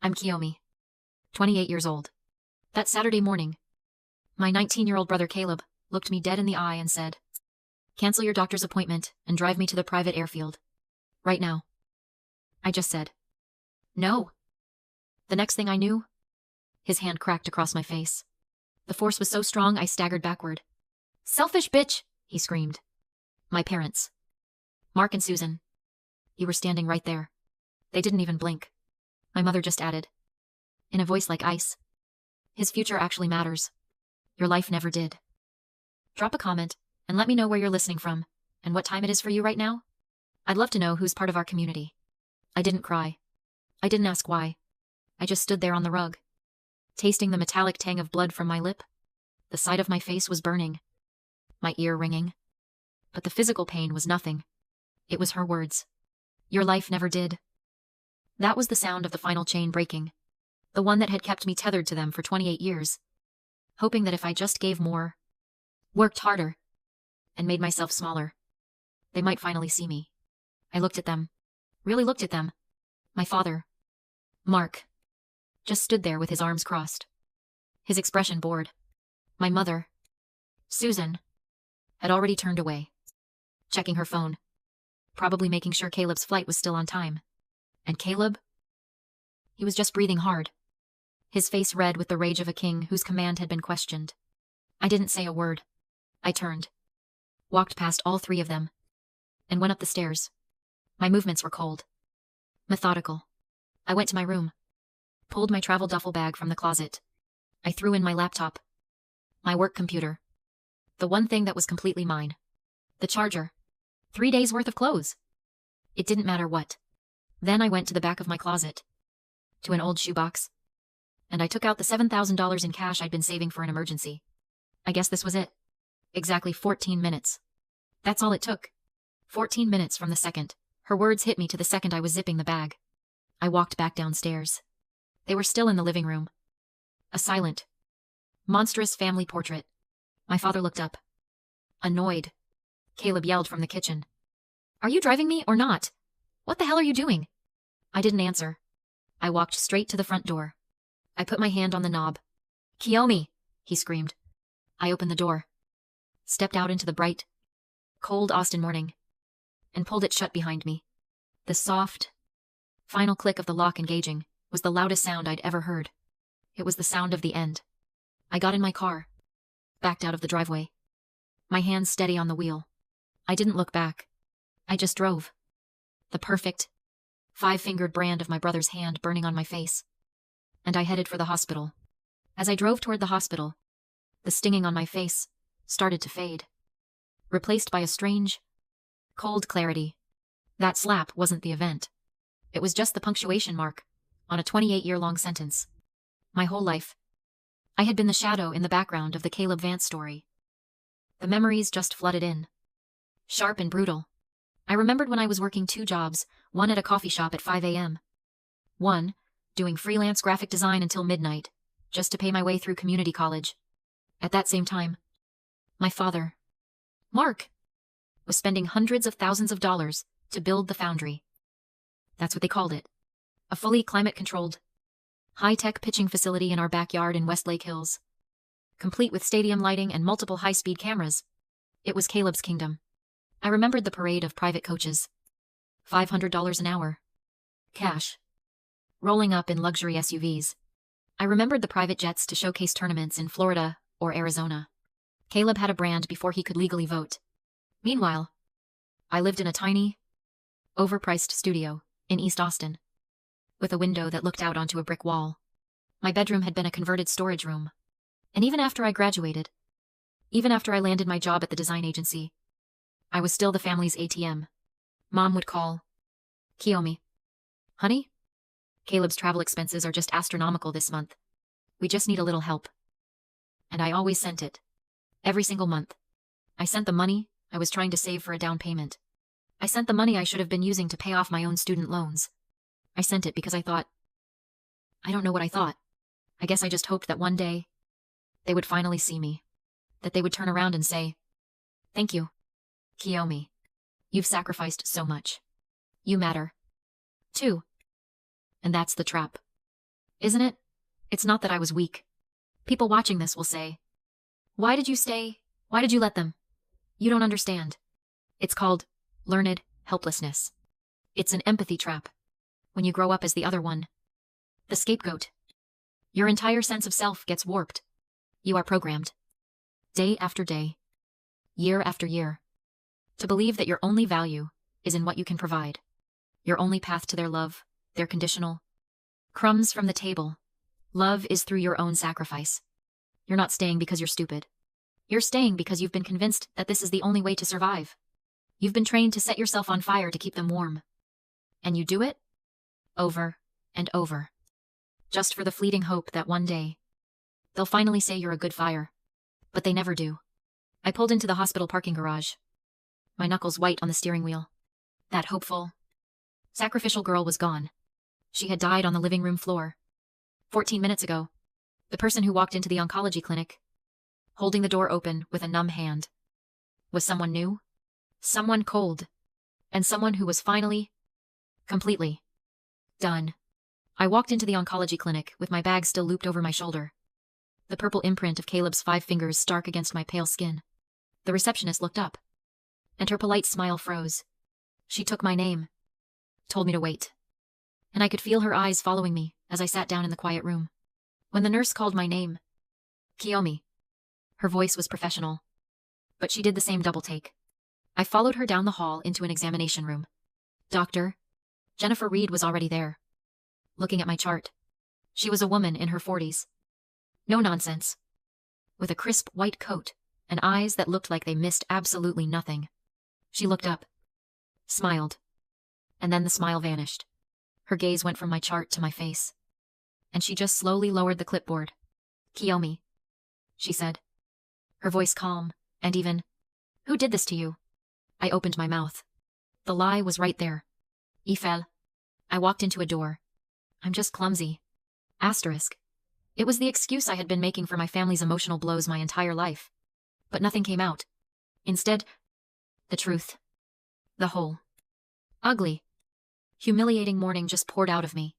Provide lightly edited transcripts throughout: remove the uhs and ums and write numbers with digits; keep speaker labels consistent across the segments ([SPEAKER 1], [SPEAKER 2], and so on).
[SPEAKER 1] I'm Kiyomi, 28 years old. That Saturday morning, my 19-year-old brother Caleb looked me dead in the eye and said, "Cancel your doctor's appointment and drive me to the private airfield. Right now." I just said, "No." The next thing I knew, his hand cracked across my face. The force was so strong I staggered backward. "Selfish bitch!" he screamed. My parents, Mark and Susan, you were standing right there. They didn't even blink. My mother just added, in a voice like ice, "His future actually matters. Your life never did." Drop a comment and let me know where you're listening from and what time it is for you right now. I'd love to know who's part of our community. I didn't cry. I didn't ask why. I just stood there on the rug, tasting the metallic tang of blood from my lip. The side of my face was burning, my ear ringing. But the physical pain was nothing. It was her words. "Your life never did." That was the sound of the final chain breaking, the one that had kept me tethered to them for 28 years, hoping that if I just gave more, worked harder, and made myself smaller, they might finally see me. I looked at them, really looked at them. My father, Mark, just stood there with his arms crossed, his expression bored. My mother, Susan, had already turned away, checking her phone, probably making sure Caleb's flight was still on time. And Caleb? He was just breathing hard, his face red with the rage of a king whose command had been questioned. I didn't say a word. I turned, walked past all three of them, and went up the stairs. My movements were cold, methodical. I went to my room, pulled my travel duffel bag from the closet. I threw in my laptop, my work computer, the one thing that was completely mine, the charger, 3 days worth of clothes. It didn't matter what. Then I went to the back of my closet, to an old shoebox, and I took out the $7,000 in cash I'd been saving for an emergency. I guess this was it. Exactly 14 minutes. That's all it took. 14 minutes from the second her words hit me to the second I was zipping the bag. I walked back downstairs. They were still in the living room. A silent, monstrous family portrait. My father looked up, annoyed. Caleb yelled from the kitchen, "Are you driving me or not? What the hell are you doing?" I didn't answer. I walked straight to the front door. I put my hand on the knob. "Kiyomi!" he screamed. I opened the door, stepped out into the bright, cold Austin morning, and pulled it shut behind me. The soft, final click of the lock engaging was the loudest sound I'd ever heard. It was the sound of the end. I got in my car, backed out of the driveway, my hands steady on the wheel. I didn't look back. I just drove. The perfect, 5-fingered brand of my brother's hand burning on my face. And I headed for the hospital. As I drove toward the hospital, the stinging on my face started to fade, replaced by a strange, cold clarity. That slap wasn't the event. It was just the punctuation mark on a 28-year-long sentence. My whole life, I had been the shadow in the background of the Caleb Vance story. The memories just flooded in, sharp and brutal. I remembered when I was working 2 jobs, one at a coffee shop at 5 a.m. One, doing freelance graphic design until midnight, just to pay my way through community college. At that same time, my father, Mark, was spending hundreds of thousands of dollars to build the foundry. That's what they called it. A fully climate-controlled, high-tech pitching facility in our backyard in Westlake Hills, complete with stadium lighting and multiple high-speed cameras. It was Caleb's kingdom. I remembered the parade of private coaches, $500 an hour, cash, rolling up in luxury SUVs. I remembered the private jets to showcase tournaments in Florida or Arizona. Caleb had a brand before he could legally vote. Meanwhile, I lived in a tiny, overpriced studio in East Austin, with a window that looked out onto a brick wall. My bedroom had been a converted storage room. And even after I graduated, even after I landed my job at the design agency, I was still the family's ATM. Mom would call, "Kiyomi, honey, Caleb's travel expenses are just astronomical this month. We just need a little help." And I always sent it. Every single month. I sent the money I was trying to save for a down payment. I sent the money I should have been using to pay off my own student loans. I sent it because I thought, I don't know what I thought. I guess I just hoped that one day they would finally see me, that they would turn around and say, "Thank you, Kiyomi. You've sacrificed so much. You matter, too." And that's the trap. Isn't it? It's not that I was weak. People watching this will say, "Why did you stay? Why did you let them?" You don't understand. It's called learned helplessness. It's an empathy trap. When you grow up as the other one, the scapegoat, your entire sense of self gets warped. You are programmed, day after day, year after year, to believe that your only value is in what you can provide. Your only path to their love, their conditional crumbs from the table. Love is through your own sacrifice. You're not staying because you're stupid. You're staying because you've been convinced that this is the only way to survive. You've been trained to set yourself on fire to keep them warm. And you do it over and over, just for the fleeting hope that one day they'll finally say you're a good fire. But they never do. I pulled into the hospital parking garage, my knuckles white on the steering wheel. That hopeful, sacrificial girl was gone. She had died on the living room floor 14 minutes ago. The person who walked into the oncology clinic, holding the door open with a numb hand, was someone new, someone cold, and someone who was finally, completely, done. I walked into the oncology clinic with my bag still looped over my shoulder, the purple imprint of Caleb's 5 fingers stark against my pale skin. The receptionist looked up, and her polite smile froze. She took my name, told me to wait, and I could feel her eyes following me as I sat down in the quiet room. When the nurse called my name, Kiyomi, her voice was professional, but she did the same double take. I followed her down the hall into an examination room. Doctor Jennifer Reed was already there, looking at my chart. She was a woman in her 40s. No nonsense. With a crisp white coat and eyes that looked like they missed absolutely nothing. She looked up, smiled, and then the smile vanished. Her gaze went from my chart to my face, and she just slowly lowered the clipboard. Kiyomi, she said, her voice calm and even. Who did this to you? I opened my mouth. The lie was right there. Ifel. I walked into a door. I'm just clumsy. Asterisk. It was the excuse I had been making for my family's emotional blows my entire life. But nothing came out. Instead, the truth. The whole ugly, humiliating morning just poured out of me.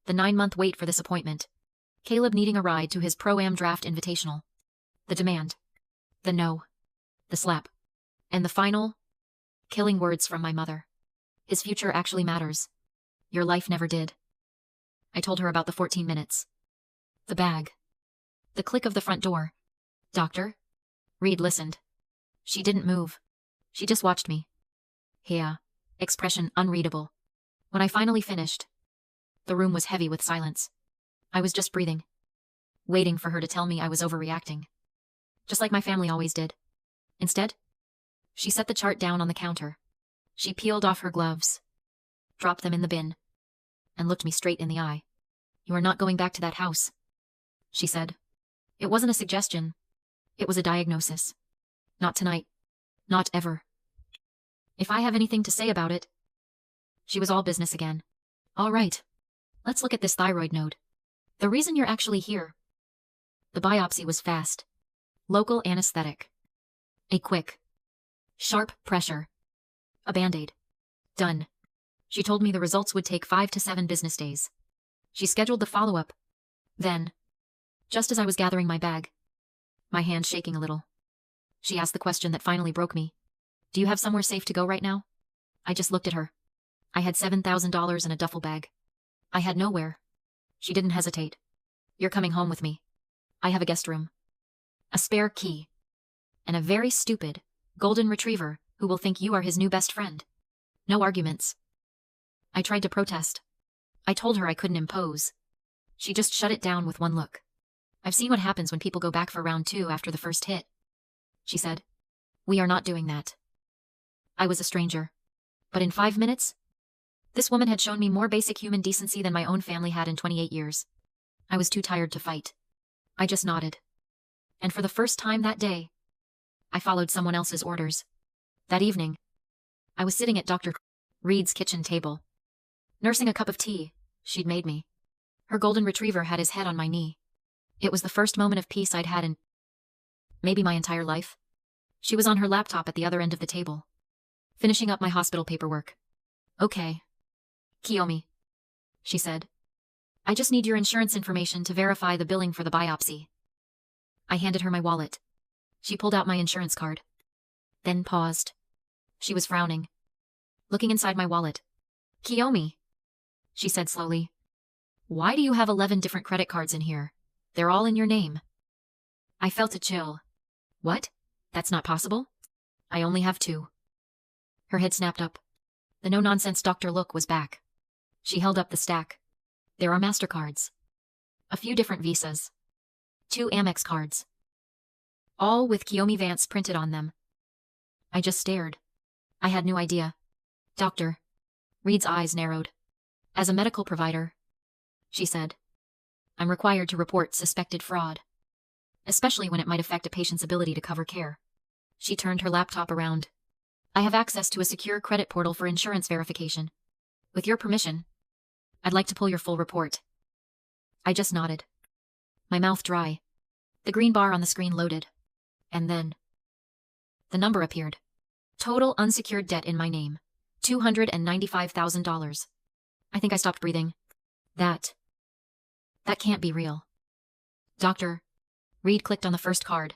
[SPEAKER 1] The 9-month wait for this appointment. Caleb needing a ride to his Pro-Am draft invitational. The demand. The no. The slap. And the final, killing words from my mother. His future actually matters. Your life never did. I told her about the 14 minutes. The bag. The click of the front door. Doctor? Reed listened. She didn't move. She just watched me. Yeah. Expression unreadable. When I finally finished, the room was heavy with silence. I was just breathing, waiting for her to tell me I was overreacting, just like my family always did. Instead, she set the chart down on the counter. She peeled off her gloves, dropped them in the bin, and looked me straight in the eye. You are not going back to that house, she said. It wasn't a suggestion. It was a diagnosis. Not tonight. Not ever. If I have anything to say about it. She was all business again. All right. Let's look at this thyroid node. The reason you're actually here. The biopsy was fast. Local anesthetic. A quick, sharp pressure. A band-aid. Done. She told me the results would take 5 to 7 business days. She scheduled the follow-up. Then, just as I was gathering my bag, my hand shaking a little, she asked the question that finally broke me. Do you have somewhere safe to go right now? I just looked at her. I had $7,000 in a duffel bag. I had nowhere. She didn't hesitate. You're coming home with me. I have a guest room, a spare key, and a very stupid golden retriever who will think you are his new best friend. No arguments. I tried to protest. I told her I couldn't impose. She just shut it down with one look. I've seen what happens when people go back for round 2 after the first hit, she said. We are not doing that. I was a stranger. But in 5 minutes, this woman had shown me more basic human decency than my own family had in 28 years. I was too tired to fight. I just nodded. And for the first time that day, I followed someone else's orders. That evening, I was sitting at Dr. Reed's kitchen table, nursing a cup of tea she'd made me. Her golden retriever had his head on my knee. It was the first moment of peace I'd had in maybe my entire life. She was on her laptop at the other end of the table, finishing up my hospital paperwork. Okay. Kiyomi, she said. I just need your insurance information to verify the billing for the biopsy. I handed her my wallet. She pulled out my insurance card. Then paused. She was frowning, looking inside my wallet. Kiyomi, she said slowly. Why do you have 11 different credit cards in here? They're all in your name. I felt a chill. What? That's not possible? I only have 2. Her head snapped up. The no-nonsense doctor look was back. She held up the stack. There are MasterCards. A few different Visas. 2 Amex cards. All with Kiyomi Vance printed on them. I just stared. I had no idea. Doctor. Reed's eyes narrowed. As a medical provider, she said, I'm required to report suspected fraud, especially when it might affect a patient's ability to cover care. She turned her laptop around. I have access to a secure credit portal for insurance verification. With your permission, I'd like to pull your full report. I just nodded, my mouth dry. The green bar on the screen loaded. And then the number appeared. Total unsecured debt in my name. $295,000. I think I stopped breathing. That can't be real. Doctor. Reed clicked on the first card.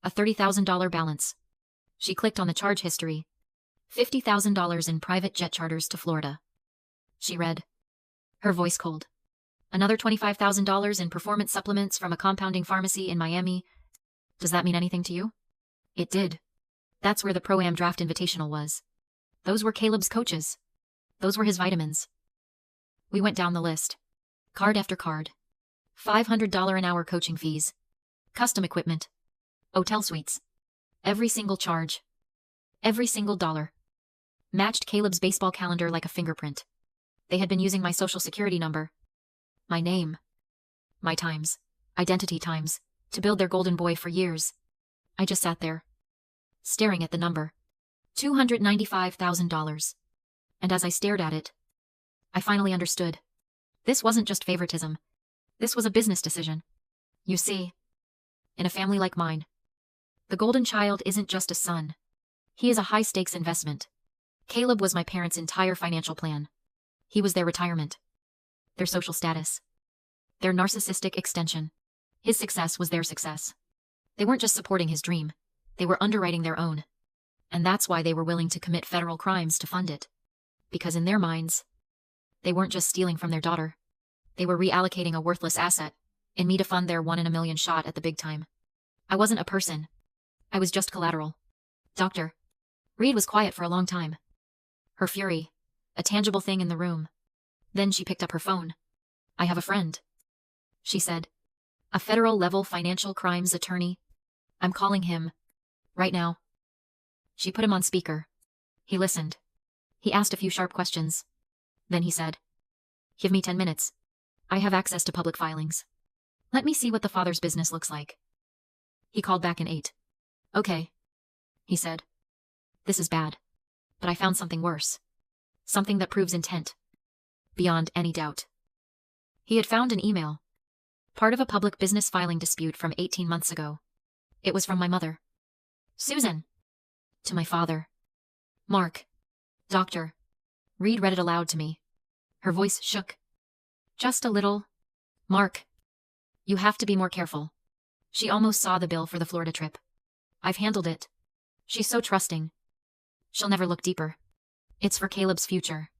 [SPEAKER 1] A $30,000 balance. She clicked on the charge history. $50,000 in private jet charters to Florida. She read. Her voice cold. Another $25,000 in performance supplements from a compounding pharmacy in Miami. Does that mean anything to you? It did. That's where the Pro-Am draft invitational was. Those were Caleb's coaches. Those were his vitamins. We went down the list. Card after card. $500 an hour coaching fees. Custom equipment. Hotel suites. Every single charge. Every single dollar. Matched Caleb's baseball calendar like a fingerprint. They had been using my social security number, my name, my times, identity times, to build their golden boy for years. I just sat there, staring at the number. $295,000. And as I stared at it, I finally understood. This wasn't just favoritism. This was a business decision. You see, in a family like mine, the golden child isn't just a son. He is a high-stakes investment. Caleb was my parents' entire financial plan. He was their retirement, their social status, their narcissistic extension. His success was their success. They weren't just supporting his dream. They were underwriting their own. And that's why they were willing to commit federal crimes to fund it. Because in their minds, they weren't just stealing from their daughter. They were reallocating a worthless asset in me to fund their 1 in a million shot at the big time. I wasn't a person. I was just collateral. Doctor. Reed was quiet for a long time. Her fury, a tangible thing in the room. Then she picked up her phone. I have a friend, she said. A federal-level financial crimes attorney. I'm calling him. Right now. She put him on speaker. He listened. He asked a few sharp questions. Then he said, Give me 10 minutes. I have access to public filings. Let me see what the father's business looks like. He called back in 8. Okay, he said. This is bad. But I found something worse. Something that proves intent. Beyond any doubt. He had found an email. Part of a public business filing dispute from 18 months ago. It was from my mother. Susan. To my father. Mark. Doctor. Reed read it aloud to me. Her voice shook. Just a little. Mark. You have to be more careful. She almost saw the bill for the Florida trip. I've handled it. She's so trusting. She'll never look deeper. It's for Caleb's future.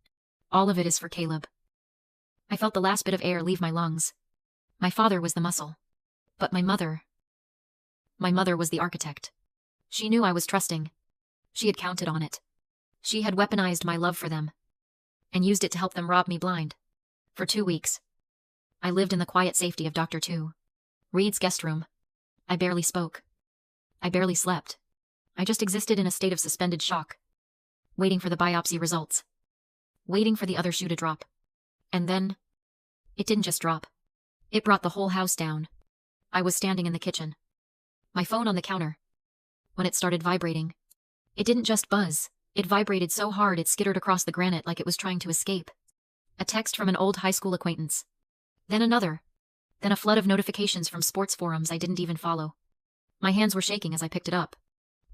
[SPEAKER 1] All of it is for Caleb. I felt the last bit of air leave my lungs. My father was the muscle. But my mother was the architect. She knew I was trusting. She had counted on it. She had weaponized my love for them. And used it to help them rob me blind. For 2 weeks. I lived in the quiet safety of Dr. 2. Reed's guest room. I barely spoke. I barely slept. I just existed in a state of suspended shock. Waiting for the biopsy results. Waiting for the other shoe to drop. And then, it didn't just drop. It brought the whole house down. I was standing in the kitchen. My phone on the counter. When it started vibrating. It didn't just buzz. It vibrated so hard it skittered across the granite like it was trying to escape. A text from an old high school acquaintance. Then another. Then a flood of notifications from sports forums I didn't even follow. My hands were shaking as I picked it up.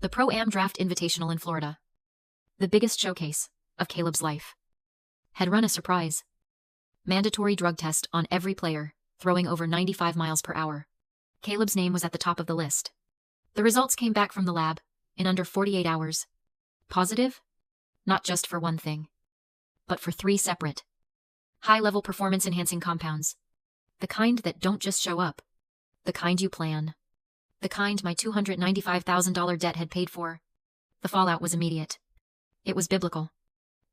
[SPEAKER 1] The Pro-Am Draft Invitational in Florida. The biggest showcase of Caleb's life. Had run a surprise. Mandatory drug test on every player, throwing over 95 miles per hour. Caleb's name was at the top of the list. The results came back from the lab in under 48 hours. Positive? Not just for one thing, but for 3 separate high-level performance-enhancing compounds. The kind that don't just show up. The kind you plan. The kind my $295,000 debt had paid for. The fallout was immediate. It was biblical.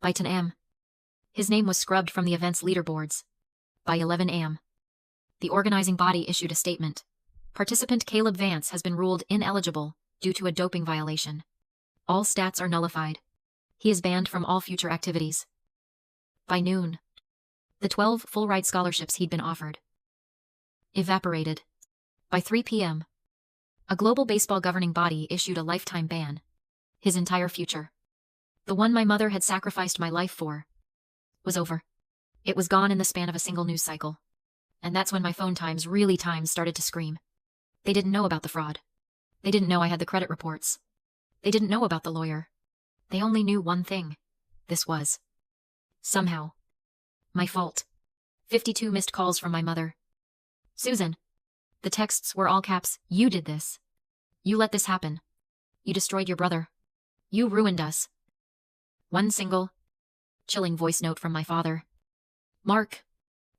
[SPEAKER 1] By 10 a.m. His name was scrubbed from the event's leaderboards. By 11 a.m. The organizing body issued a statement. Participant Caleb Vance has been ruled ineligible due to a doping violation. All stats are nullified. He is banned from all future activities. By noon, the 12 full-ride scholarships he'd been offered evaporated. By 3 p.m., a global baseball governing body issued a lifetime ban. His entire future, the one my mother had sacrificed my life for, was over. It was gone in the span of a single news cycle. And that's when my phone times started to scream. They didn't know about the fraud. They didn't know I had the credit reports. They didn't know about the lawyer. They only knew one thing. This was, somehow, my fault. 52 missed calls from my mother. Susan. The texts were all caps. You did this. You let this happen. You destroyed your brother. You ruined us. One single, chilling voice note from my father. Mark.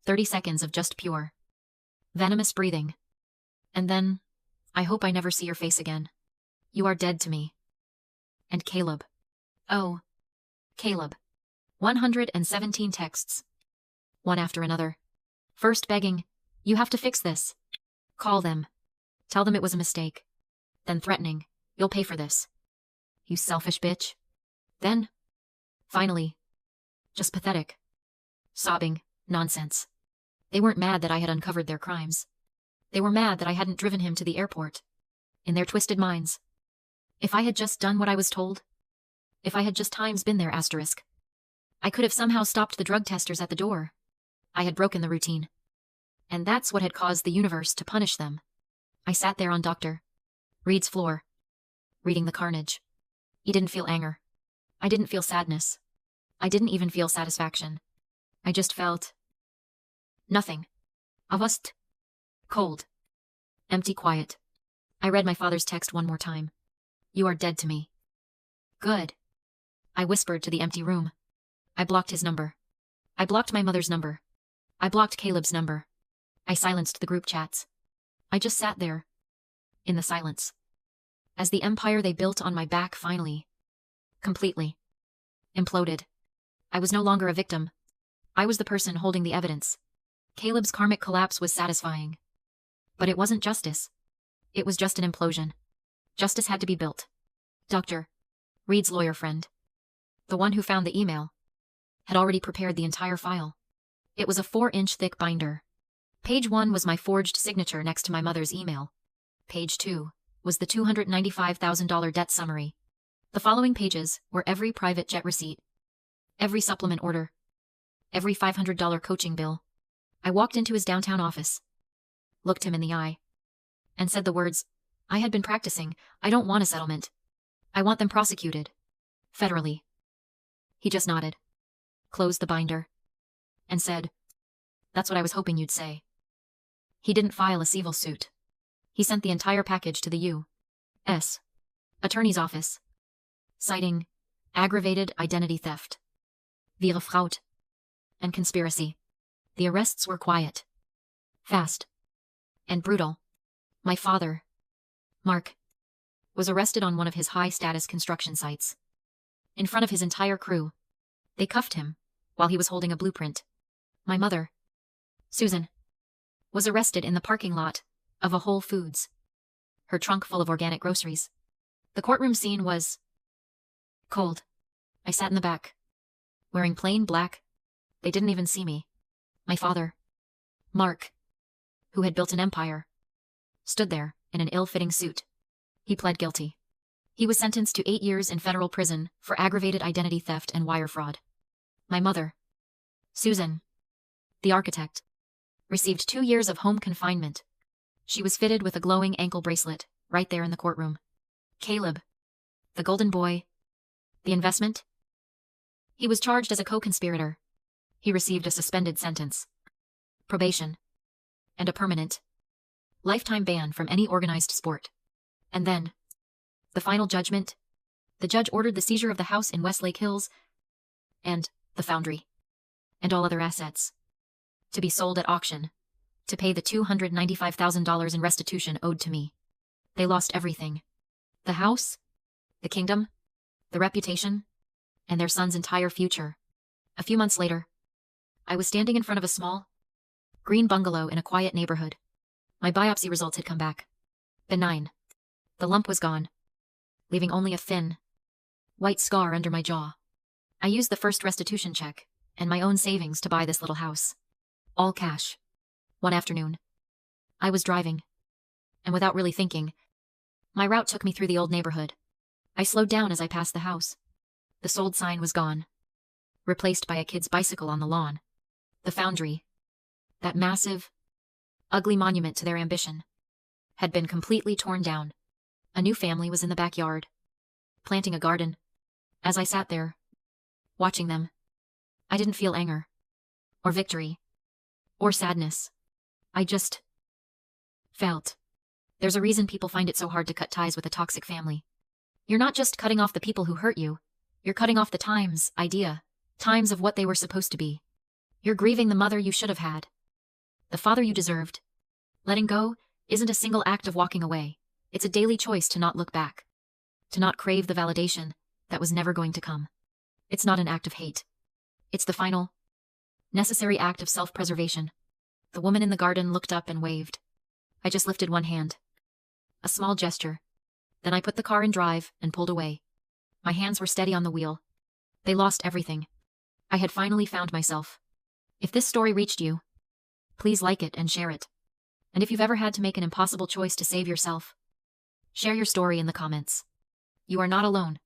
[SPEAKER 1] 30 seconds of just pure, venomous breathing. And then, I hope I never see your face again. You are dead to me. And Caleb. Oh. Caleb. 117 texts. One after another. First begging, you have to fix this. Call them. Tell them it was a mistake. Then threatening, you'll pay for this. You selfish bitch. Then, finally, just pathetic. Sobbing, nonsense. They weren't mad that I had uncovered their crimes. They were mad that I hadn't driven him to the airport. In their twisted minds. If I had just done what I was told. If I had just times been there, asterisk. I could have somehow stopped the drug testers at the door. I had broken the routine. And that's what had caused the universe to punish them. I sat there on Dr. Reed's floor, reading the carnage. He didn't feel anger. I didn't feel sadness. I didn't even feel satisfaction. I just felt nothing. Avust. Cold. Empty quiet. I read my father's text one more time. You are dead to me. Good. I whispered to the empty room. I blocked his number. I blocked my mother's number. I blocked Caleb's number. I silenced the group chats. I just sat there, in the silence, as the empire they built on my back finally, completely, imploded. I was no longer a victim. I was the person holding the evidence. Caleb's karmic collapse was satisfying. But it wasn't justice. It was just an implosion. Justice had to be built. Dr. Reed's lawyer friend, the one who found the email, had already prepared the entire file. It was a 4-inch thick binder. Page 1 was my forged signature next to my mother's email. Page 2 was the $295,000 debt summary. The following pages were every private jet receipt, every supplement order, every $500 coaching bill. I walked into his downtown office, looked him in the eye, and said the words, I had been practicing. I don't want a settlement. I want them prosecuted. Federally. He just nodded, closed the binder, and said, That's what I was hoping you'd say. He didn't file a civil suit. He sent the entire package to the U.S. Attorney's Office, citing aggravated identity theft, Wehre Fraud, and conspiracy. The arrests were quiet, fast, and brutal. My father, Mark, was arrested on one of his high-status construction sites. In front of his entire crew, they cuffed him while he was holding a blueprint. My mother, Susan, was arrested in the parking lot of a Whole Foods, her trunk full of organic groceries. The courtroom scene was cold. I sat in the back, wearing plain black. They didn't even see me. My father, Mark, who had built an empire, stood there in an ill-fitting suit. He pled guilty. He was sentenced to 8 years in federal prison for aggravated identity theft and wire fraud. My mother, Susan, the architect, received 2 years of home confinement. She was fitted with a glowing ankle bracelet right there in the courtroom. Caleb, the golden boy, the investment. He was charged as a co-conspirator. he received a suspended sentence, probation, and a permanent, lifetime ban from any organized sport. And then, the final judgment, the judge ordered the seizure of the house in Westlake Hills and the foundry and all other assets to be sold at auction to pay the $295,000 in restitution owed to me. They lost everything. The house, the kingdom, the reputation, and their son's entire future. A few months later, I was standing in front of a small, green bungalow in a quiet neighborhood. My biopsy results had come back. Benign. The lump was gone, leaving only a thin, white scar under my jaw. I used the first restitution check and my own savings to buy this little house. All cash. One afternoon, I was driving, and without really thinking, my route took me through the old neighborhood. I slowed down as I passed the house. The sold sign was gone, replaced by a kid's bicycle on the lawn. The foundry, that massive, ugly monument to their ambition, had been completely torn down. A new family was in the backyard, planting a garden. As I sat there, watching them, I didn't feel anger, or victory, or sadness. I just felt. There's a reason people find it so hard to cut ties with a toxic family. You're not just cutting off the people who hurt you, you're cutting off the times of what they were supposed to be. You're grieving the mother you should have had, the father you deserved. Letting go isn't a single act of walking away. It's a daily choice to not look back, to not crave the validation that was never going to come. It's not an act of hate. It's the final, necessary act of self-preservation. The woman in the garden looked up and waved. I just lifted one hand. A small gesture. Then I put the car in drive and pulled away. My hands were steady on the wheel. They lost everything. I had finally found myself. If this story reached you, please like it and share it. And if you've ever had to make an impossible choice to save yourself, share your story in the comments. You are not alone.